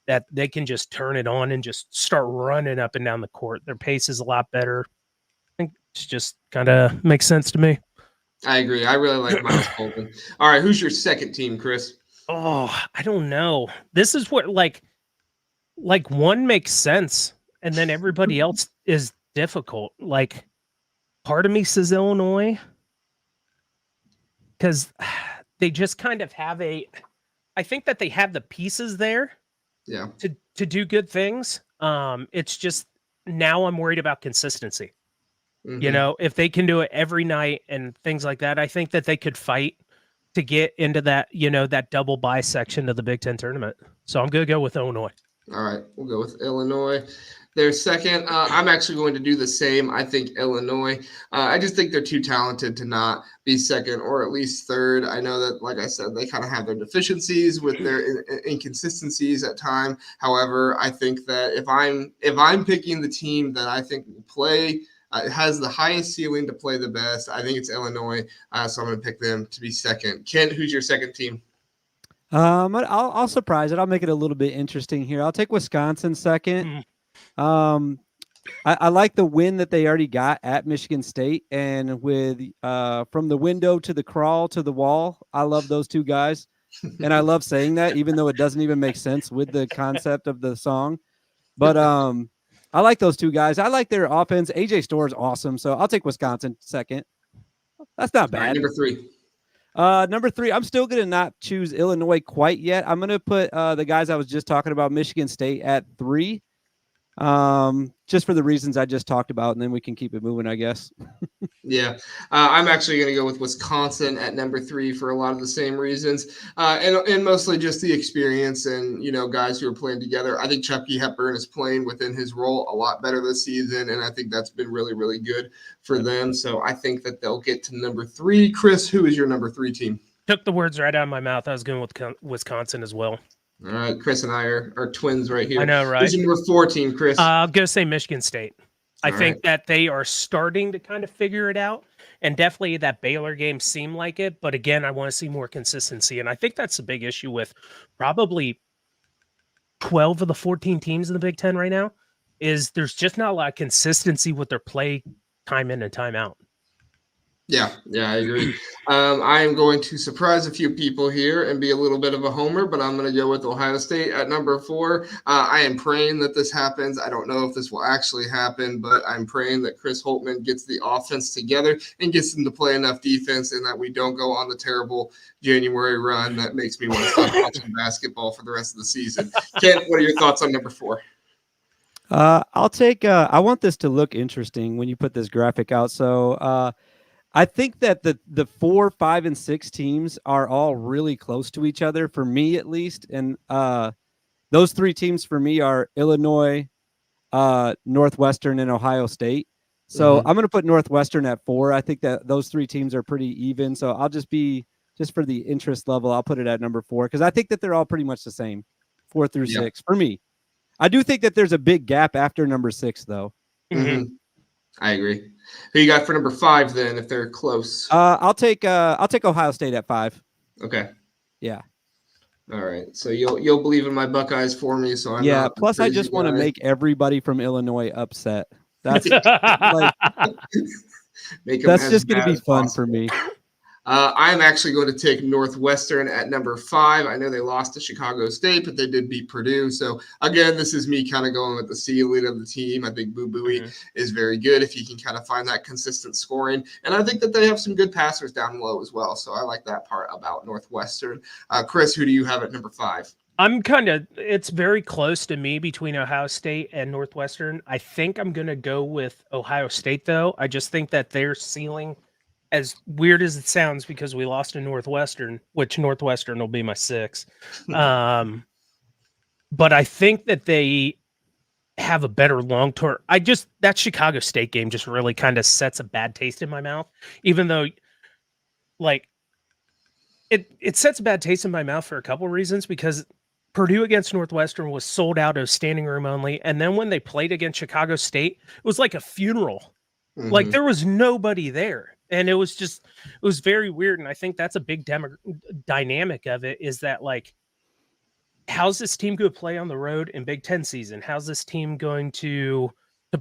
that they can just turn it on and just start running up and down the court. Their pace is a lot better. I think it just kind of makes sense to me. I agree. I really like Miles Colvin. All right, who's your second team, Chris? Oh, I don't know. This is what like one makes sense, and then everybody else is difficult. Like, part of me says Illinois, because they just kind of have I think that they have the pieces there, to do good things. It's just now I'm worried about consistency. If they can do it every night and things like that, I think that they could fight to get into that, that double bye section of the Big Ten tournament. So I'm going to go with Illinois. All right, we'll go with Illinois. They're second. I'm actually going to do the same. I think Illinois. I just think they're too talented to not be second or at least third. I know that, like I said, they kind of have their deficiencies with their inconsistencies at time. However, I think that if I'm picking the team that I think will play has the highest ceiling to play the best. I think it's Illinois, so I'm going to pick them to be second. Kent, who's your second team? I'll surprise it. I'll make it a little bit interesting here. I'll take Wisconsin second. I like the win that they already got at Michigan State, and with from the window to the crawl to the wall. I love those two guys, and I love saying that, even though it doesn't even make sense with the concept of the song. But I like those two guys. I like their offense. AJ Storr is awesome, so I'll take Wisconsin second. That's not bad. Right, number three. Number three, I'm still going to not choose Illinois quite yet. I'm going to put the guys I was just talking about, Michigan State, at 3, just for the reasons I just talked about, and then we can keep it moving, I guess. Yeah, I'm actually going to go with Wisconsin at number 3 for a lot of the same reasons, and mostly just the experience and, guys who are playing together. I think Chucky Hepburn is playing within his role a lot better this season, and I think that's been really, really good for them. So I think that they'll get to number 3. Chris, who is your number 3 team? Took the words right out of my mouth. I was going with Wisconsin as well. All right, Chris and I are twins right here. I know, right? Who's your number 4 team, Chris? I'm going to say Michigan State. I All think right. that they are starting to kind of figure it out, and definitely that Baylor game seemed like it. But again, I want to see more consistency, and I think that's a big issue with probably 12 of the 14 teams in the Big Ten right now. Is there's just not a lot of consistency with their play time in and time out. Yeah, I agree. I am going to surprise a few people here and be a little bit of a homer, but I'm going to go with Ohio State at number 4. I am praying that this happens. I don't know if this will actually happen, but I'm praying that Chris Holtmann gets the offense together and gets them to play enough defense, and that we don't go on the terrible January run that makes me want to stop watching basketball for the rest of the season. Kent, what are your thoughts on number 4? I'll take I want this to look interesting when you put this graphic out. So I think that the 4, 5, and 6 teams are all really close to each other, for me at least. And those 3 teams for me are Illinois, Northwestern, and Ohio State. So I'm going to put Northwestern at 4. I think that those 3 teams are pretty even. So I'll just for the interest level, I'll put it at number 4, because I think that they're all pretty much the same, 4 through 6 for me. I do think that there's a big gap after number 6, though. I agree. Who you got for number 5 then, if they're close? I'll take Ohio State at 5. Okay. Yeah. All right. So you'll believe in my Buckeyes for me. So I'm not Plus, I just want to make everybody from Illinois upset. That's like, that's just going to be fun for me. I'm actually going to take Northwestern at number 5. I know they lost to Chicago State, but they did beat Purdue. So, again, this is me kind of going with the ceiling of the team. I think Boo Buie is very good if he can kind of find that consistent scoring. And I think that they have some good passers down low as well. So I like that part about Northwestern. Chris, who do you have at number 5? It's very close to me between Ohio State and Northwestern. I think I'm going to go with Ohio State, though. I just think that their ceiling, as weird as it sounds, because we lost to Northwestern, which Northwestern will be my 6. But I think that they have a better long-term. That Chicago State game just really kind of sets a bad taste in my mouth, even though it sets a bad taste in my mouth for a couple of reasons, because Purdue against Northwestern was sold out of standing room only. And then when they played against Chicago State, it was like a funeral. Like there was nobody there. And it was very weird. And I think that's a big dynamic of it, is that, like, how's this team going to play on the road in Big Ten season? How's this team going to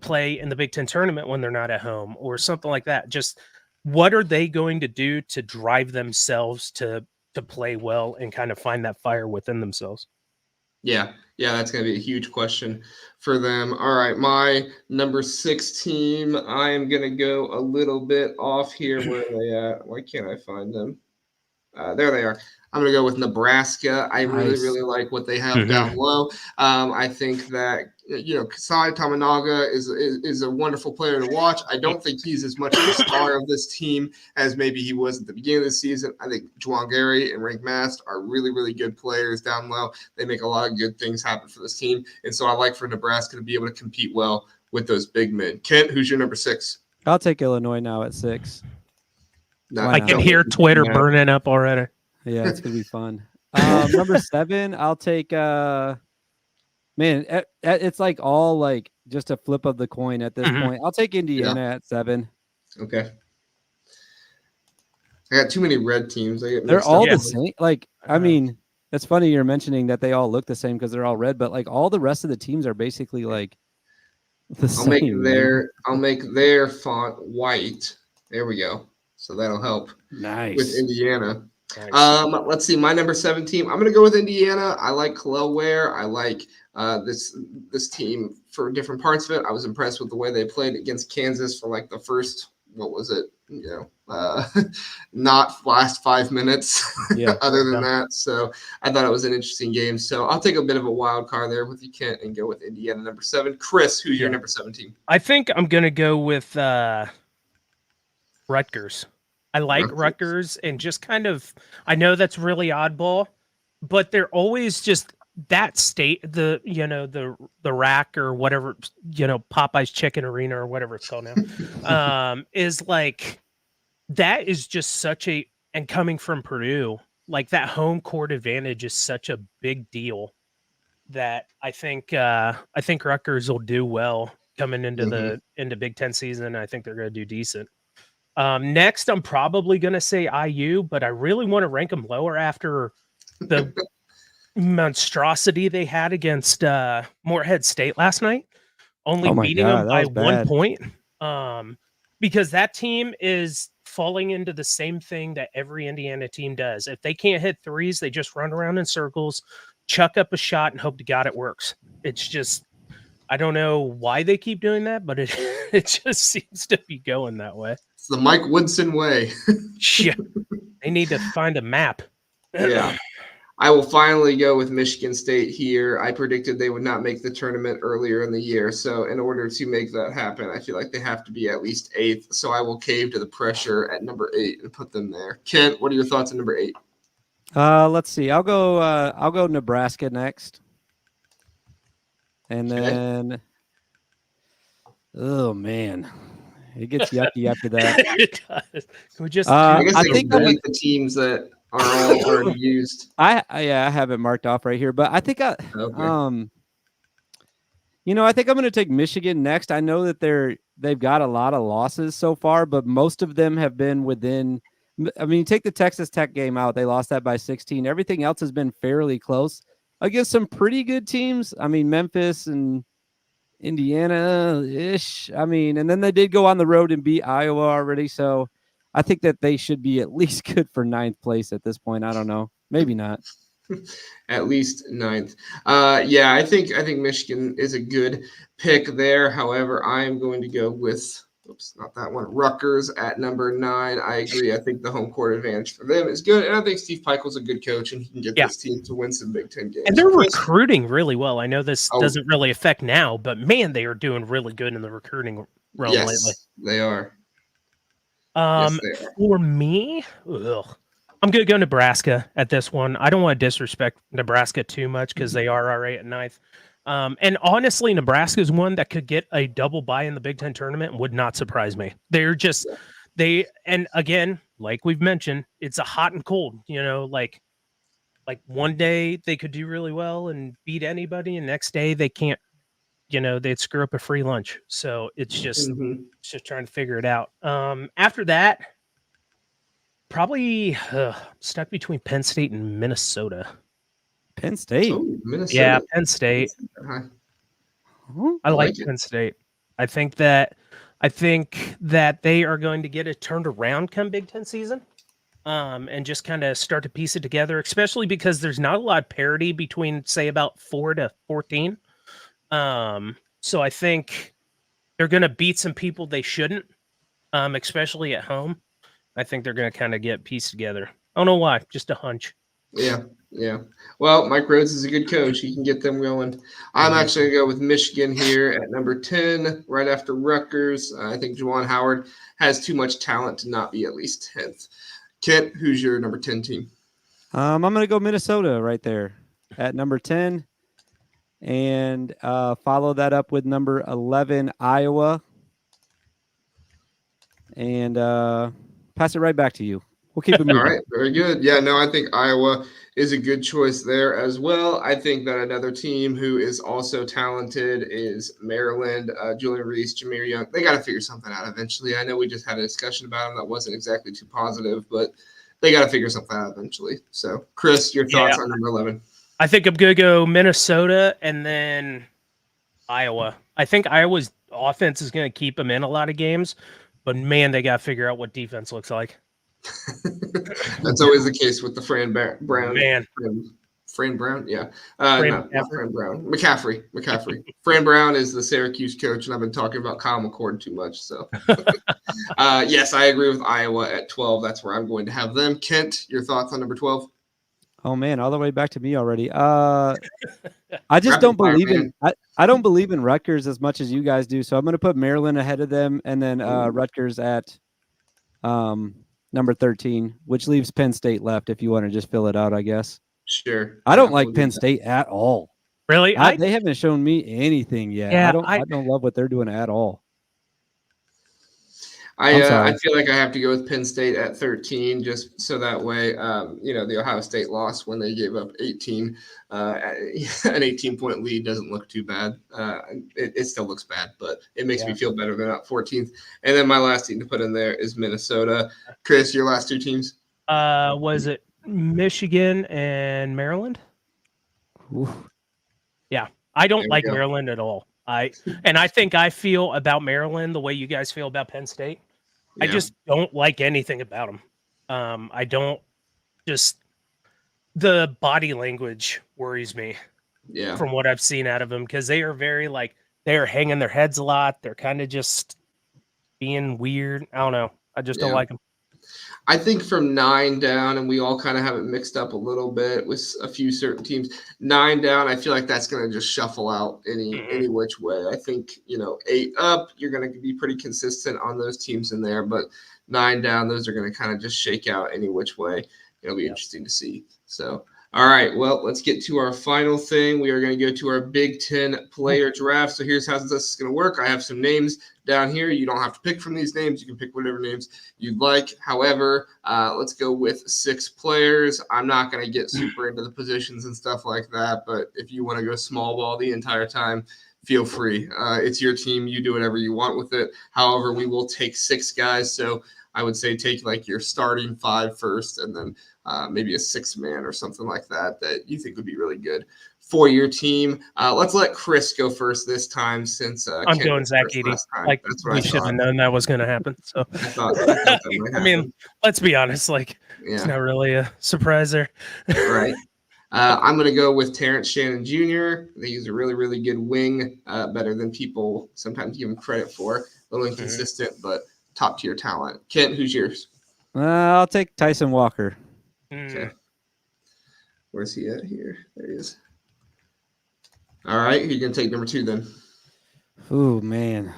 play in the Big Ten tournament when they're not at home, or something like that? Just what are they going to do to drive themselves to play well and kind of find that fire within themselves? Yeah, that's going to be a huge question for them. All right, my number 6 team, I am going to go a little bit off here. Where are they at? Why can't I find them? There they are. I'm going to go with Nebraska. I really, really like what they have down low. I think that, Kasai Tamanaga is a wonderful player to watch. I don't think he's as much of the star of this team as maybe he was at the beginning of the season. I think Juwan Gary and Rick Mast are really, really good players down low. They make a lot of good things happen for this team. And so I like for Nebraska to be able to compete well with those big men. Kent, who's your number 6? I'll take Illinois now at 6. I can hear Twitter burning up already. Yeah, it's going to be fun. Number 7, I'll take it's like all like just a flip of the coin at this Mhm. point. I'll take Indiana at 7. Okay. I got too many red teams. I get They're mixed all up. the same. Like, I Uh-huh. mean, it's funny you're mentioning that they all look the same because they're all red, but like all the rest of the teams are basically like the same. I'll make their font white. There we go. So that'll help with Nice. Indiana. Nice. Let's see. My number 7 team. I'm gonna go with Indiana. I like Kalel Ware. I like this team for different parts of it. I was impressed with the way they played against Kansas for like the first, what was it? Not last 5 minutes. Yeah. Other than that, so I thought it was an interesting game. So I'll take a bit of a wild card there with you, Kent, and go with Indiana number 7. Chris, who's your number 7 team? I think I'm gonna go with Rutgers. I like Rutgers, and just kind of, I know that's really oddball, but they're always just that state, the rack or whatever, Popeye's Chicken Arena or whatever it's called now, is like, that is just such a, and coming from Purdue, like that home court advantage is such a big deal that I think Rutgers will do well coming into into Big Ten season. I think they're going to do decent. Next, I'm probably going to say IU, but I really want to rank them lower after the monstrosity they had against Morehead State last night, only beating them by 1 point. Because that team is falling into the same thing that every Indiana team does. If they can't hit threes, they just run around in circles, chuck up a shot, and hope to God it works. It's just, I don't know why they keep doing that, but it just seems to be going that way. It's the Mike Woodson way. Yeah. They need to find a map. Yeah. I will finally go with Michigan State here. I predicted they would not make the tournament earlier in the year. So in order to make that happen, I feel like they have to be at least 8th. So I will cave to the pressure at number 8 and put them there. Kent, what are your thoughts on number 8? Let's see. I'll go Nebraska next. And then oh man. It gets yucky after that. It does. Can we just I guess I think the teams that are all already used. I have it marked off right here, but I think I think I'm going to take Michigan next. I know that they've got a lot of losses so far, but most of them have been within. I mean, take the Texas Tech game out; they lost that by 16. Everything else has been fairly close against some pretty good teams. I mean, Memphis and Indiana-ish. I mean, and then they did go on the road and beat Iowa already, so I think that they should be at least good for 9th place at this point. I don't know. Maybe not. At least 9th. Yeah, I think Michigan is a good pick there. However, I am going to go with not that one. Rutgers at number 9. I agree. I think the home court advantage for them is good, and I think Steve Pikiell's a good coach, and he can get this team to win some Big Ten games. And they're recruiting really well. I know this doesn't really affect now, but man, they are doing really good in the recruiting realm lately. They are. For me, I'm going to go Nebraska at this one. I don't want to disrespect Nebraska too much because they are already at 9th. And honestly, Nebraska is one that could get a double bye in the Big Ten tournament and would not surprise me. They're just, and again, like we've mentioned, it's a hot and cold, like one day they could do really well and beat anybody, and next day they can't, they'd screw up a free lunch. So it's just, it's just trying to figure it out. After that, probably stuck between Penn State and Minnesota. Penn State. Ooh, Minnesota. Yeah, Penn State. I like Penn State. I think that they are going to get it turned around come Big Ten season, and just kind of start to piece it together, especially because there's not a lot of parity between, say, about 4 to 14. So I think they're going to beat some people they shouldn't, especially at home. I think they're going to kind of get pieced together. I don't know why, just a hunch. Yeah. Well, Mike Rhodes is a good coach. He can get them going. I'm actually going to go with Michigan here at number 10, right after Rutgers. I think Juwan Howard has too much talent to not be at least 10th. Kent, who's your number 10 team? I'm going to go Minnesota right there at number 10 and follow that up with number 11, Iowa. And pass it right back to you. We'll keep it moving. All right, very good. Yeah, no, I think Iowa is a good choice there as well. I think that another team who is also talented is Maryland. Julian Reese, Jameer Young. They got to figure something out eventually. I know we just had a discussion about them that wasn't exactly too positive, but they got to figure something out eventually. So, Chris, your thoughts on number 11? I think I'm going to go Minnesota and then Iowa. I think Iowa's offense is going to keep them in a lot of games, but man, they got to figure out what defense looks like. That's always the case with the Fran Brown. Man. Fran Brown? Yeah. Fran not Fran Brown. McCaffrey. Fran Brown is the Syracuse coach, and I've been talking about Kyle McCord too much. So, yes, I agree with Iowa at 12. That's where I'm going to have them. Kent, your thoughts on number 12? Oh man, all the way back to me already. I just don't believe in I don't believe in Rutgers as much as you guys do. So I'm going to put Maryland ahead of them, and then Rutgers at number 13, which leaves Penn State left if you want to just fill it out, I guess. Sure. I don't like Penn State at all. Really? They haven't shown me anything yet. Yeah, I don't love what they're doing at all. I feel like I have to go with Penn State at 13, just so that way, the Ohio State loss when they gave up 18, an 18-point lead doesn't look too bad. It still looks bad, but it makes me feel better than at 14th. And then my last team to put in there is Minnesota. Chris, your last two teams? Was it Michigan and Maryland? Oof. Yeah, I don't like Maryland at all. I think I feel about Maryland the way you guys feel about Penn State. Yeah. I just don't like anything about them. I don't the body language worries me. Yeah. From what I've seen out of them, because they are very they are hanging their heads a lot. They're kind of just being weird. I don't know. I just don't like them. I think from 9 down, and we all kind of have it mixed up a little bit with a few certain teams. 9 down, I feel like that's going to just shuffle out any which way. I think 8 up, you're going to be pretty consistent on those teams in there, but 9 down, those are going to kind of just shake out any which way. It'll be interesting to see. So, all right, well, let's get to our final thing. We are going to go to our Big Ten Player Draft. So here's how this is going to work. I have some names down here. You don't have to pick from these names. You can pick whatever names you'd like. However, let's go with 6 players. I'm not going to get super into the positions and stuff like that, but if you want to go small ball the entire time, feel free. It's your team. You do whatever you want with it. However, we will take 6 guys. So I would say take your starting 5 first, and then maybe a 6-man or something like that you think would be really good for your team. Let's let Chris go first this time, since I'm going Zach Edey. We should have known that was going to happen. So I thought that might I mean, let's be honest. It's not really a surprise there. Right. I'm going to go with Terrence Shannon Jr. I think he's a really, really good wing, better than people sometimes give him credit for. A little inconsistent, but top-tier talent. Kent, who's yours? I'll take Tyson Walker. Okay. Where's he at here? There he is. All right, who are you going to take number 2 then? Oh, man.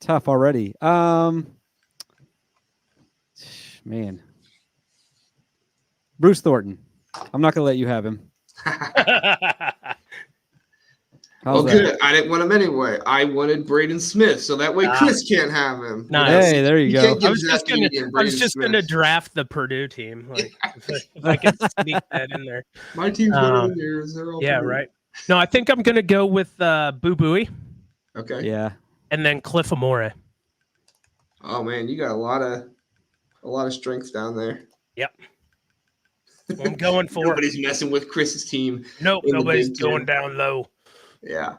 Tough already. Man. Bruce Thornton. I'm not going to let you have him. Well, good. I didn't want him anyway. I wanted Braden Smith, so that way Chris can't have him. Nice. Hey, there you go. I was just going to draft the Purdue team. If I could sneak that in there. My team's better than yours. They're all Purdue. Right. No, I think I'm going to go with Boo Buie. Okay. Yeah. And then Cliff Amore. Oh man, you got a lot of strength down there. Yep. I'm going for Nobody's messing with Chris's team. Nope, nobody's going down low. Yeah.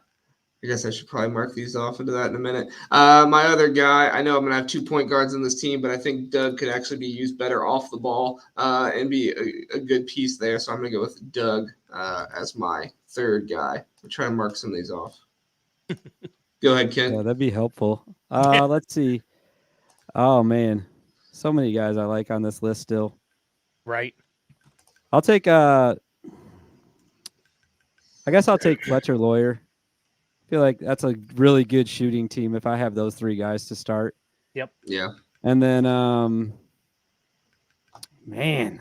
I guess I should probably mark these off into that in a minute. My other guy, I know I'm going to have 2 point guards in this team, but I think Doug could actually be used better off the ball and be a good piece there. So I'm going to go with Doug as my 3rd guy. I'm trying to mark some of these off. Go ahead, Ken. Yeah, that'd be helpful. Let's see. Oh, man. So many guys I like on this list still. Right. I'll take I guess I'll take Fletcher Lawyer. I feel like that's a really good shooting team if I have those 3 guys to start. Yep. Yeah. And then man.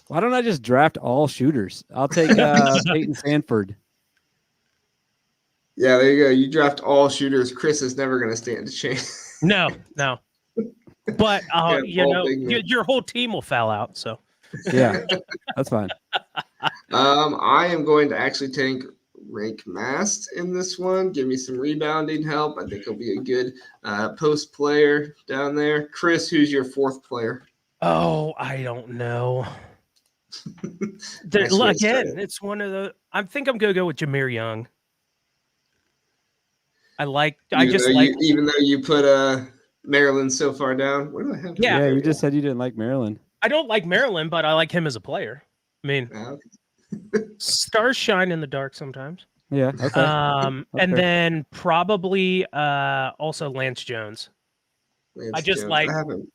Why don't I just draft all shooters? I'll take Peyton Sanford. Yeah, there you go. You draft all shooters. Chris is never going to stand a chance. No. But all big men. your whole team will foul out. So Yeah, that's fine. I am going to actually take Rank Mast in this one. Give me some rebounding help. I think he'll be a good post player down there. Chris, who's your fourth player? oh, I don't know. Nice way to start Again, it. it's one of the. I think I'm gonna go with Jameer Young. Even though you put Maryland so far down. What do I have? Yeah. Yeah, you just said you didn't like Maryland. I don't like Maryland, but I like him as a player. I mean, stars shine in the dark sometimes. Yeah. Okay. And Okay. then probably also Lance Jones. Lance I just Jones. like- I haven't.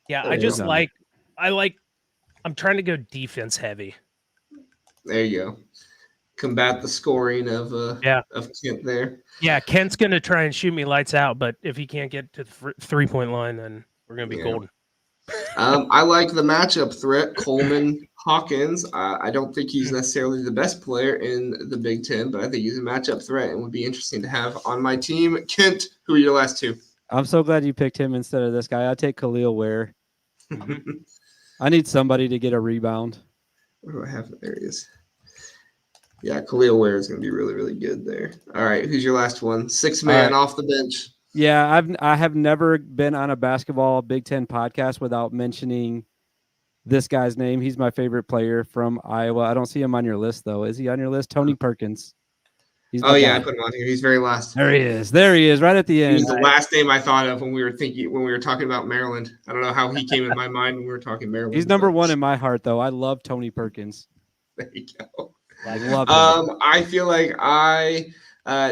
Yeah, There I you just go. I'm trying to go defense heavy. There you go. Combat the scoring of Kent there. Yeah, Kent's gonna try and shoot me lights out, but if he can't get to the 3-point line, then we're gonna be golden. I like the matchup threat, Coleman Hawkins. I don't think he's necessarily the best player in the Big Ten, but I think he's a matchup threat and would be interesting to have on my team. Kent, who are your last two? I'm so glad you picked him instead of this guy. I'd take Khalil Ware. I need somebody to get a rebound. What do I have? There he is. Yeah, Khalil Ware is going to be really, really good there. All right, who's your last one? Six man off the bench. Yeah, I have never been on a basketball Big Ten podcast without mentioning this guy's name. He's my favorite player from Iowa. I don't see him on your list though. Is he on your list? Tony Perkins. He's I put him on here. He's very last. There he is. There he is, right at the He end. was the last name I thought of when we were talking about Maryland. I don't know how he came in my mind when we were talking Maryland. He's number one in my heart, though. I love Tony Perkins. There you go. I love him. I feel like I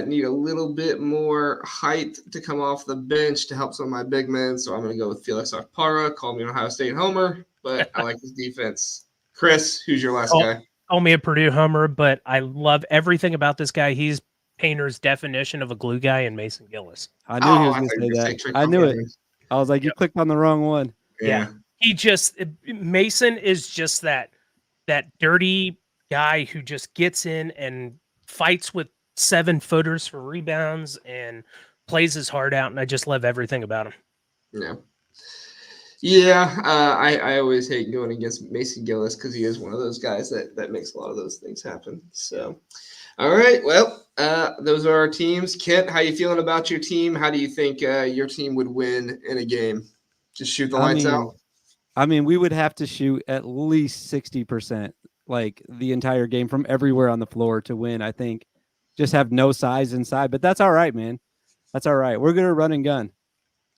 need a little bit more height to come off the bench to help some of my big men. So I'm going to go with Felix Okpara. Call me an Ohio State homer, but I like his defense. Chris, who's your last guy? Call me a Purdue homer, but I love everything about this guy. He's Painter's definition of a glue guy in Mason Gillis. I knew he was going to say that. I knew it. I was like, you clicked on the wrong one. Yeah. Mason is just that dirty guy who just gets in and fights with 7-footers for rebounds and plays his heart out, and I just love everything about him. Yeah, I always hate going against Mason Gillis because he is one of those guys that makes a lot of those things happen. So, all right, well, those are our teams. Kent, how you feeling about your team? How do you think your team would win in a game? Just shoot the lights out? I mean, we would have to shoot at least 60%, like the entire game from everywhere on the floor to win. I think just have no size inside, but that's all right, man. That's all right. We're going to run and gun.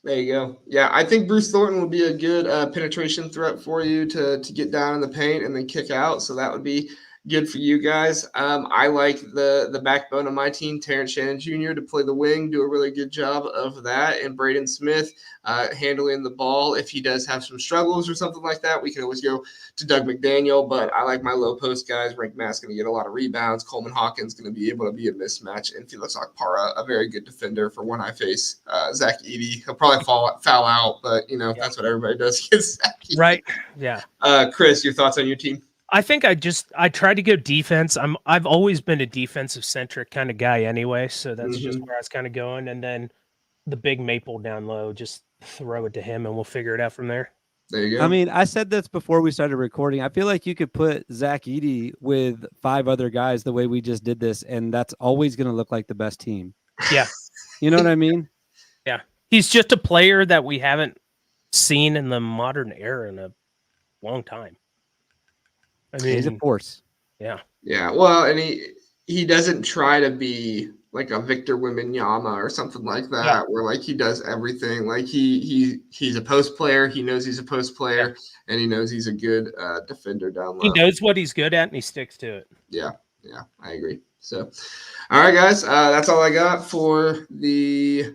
There you go. Yeah, I think Bruce Thornton would be a good penetration threat for you to get down in the paint and then kick out. So that would be good for you guys. I like the backbone of my team, Terrence Shannon Jr., to play the wing, do a really good job of that. And Braden Smith handling the ball. If he does have some struggles or something like that, we can always go to Doug McDaniel. But I like my low post guys. Rank Mass going to get a lot of rebounds. Coleman Hawkins going to be able to be a mismatch. And Felix Okpara, a very good defender for when I face Zach Edey. He'll probably foul out, but, that's what everybody does against Zach Edey. Right, yeah. Chris, your thoughts on your team? I think I tried to go defense. I've always been a defensive centric kind of guy anyway, so that's just where I was kind of going. And then the big maple down low, just throw it to him and we'll figure it out from there. There you go. I mean, I said this before we started recording. I feel like you could put Zach Edey with 5 other guys the way we just did this, and that's always going to look like the best team. Yeah. You know what I mean? Yeah. He's just a player that we haven't seen in the modern era in a long time. I mean, he's a force. Yeah. Yeah. Well, and he doesn't try to be like a Victor Wembanyama or something like that, where like he does everything. Like he's a post player. He knows he's a post player, and he knows he's a good defender down low. He knows what he's good at, and he sticks to it. Yeah. I agree. So, all right, guys, that's all I got for the.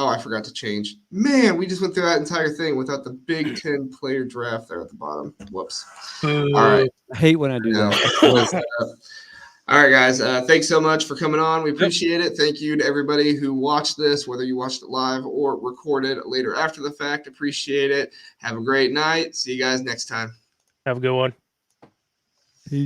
I forgot to change. Man, we just went through that entire thing without the Big Ten Player Draft there at the bottom. Whoops. All right. I hate when I do that. All right, guys. Thanks so much for coming on. We appreciate it. Thank you to everybody who watched this, whether you watched it live or recorded later after the fact. Appreciate it. Have a great night. See you guys next time. Have a good one.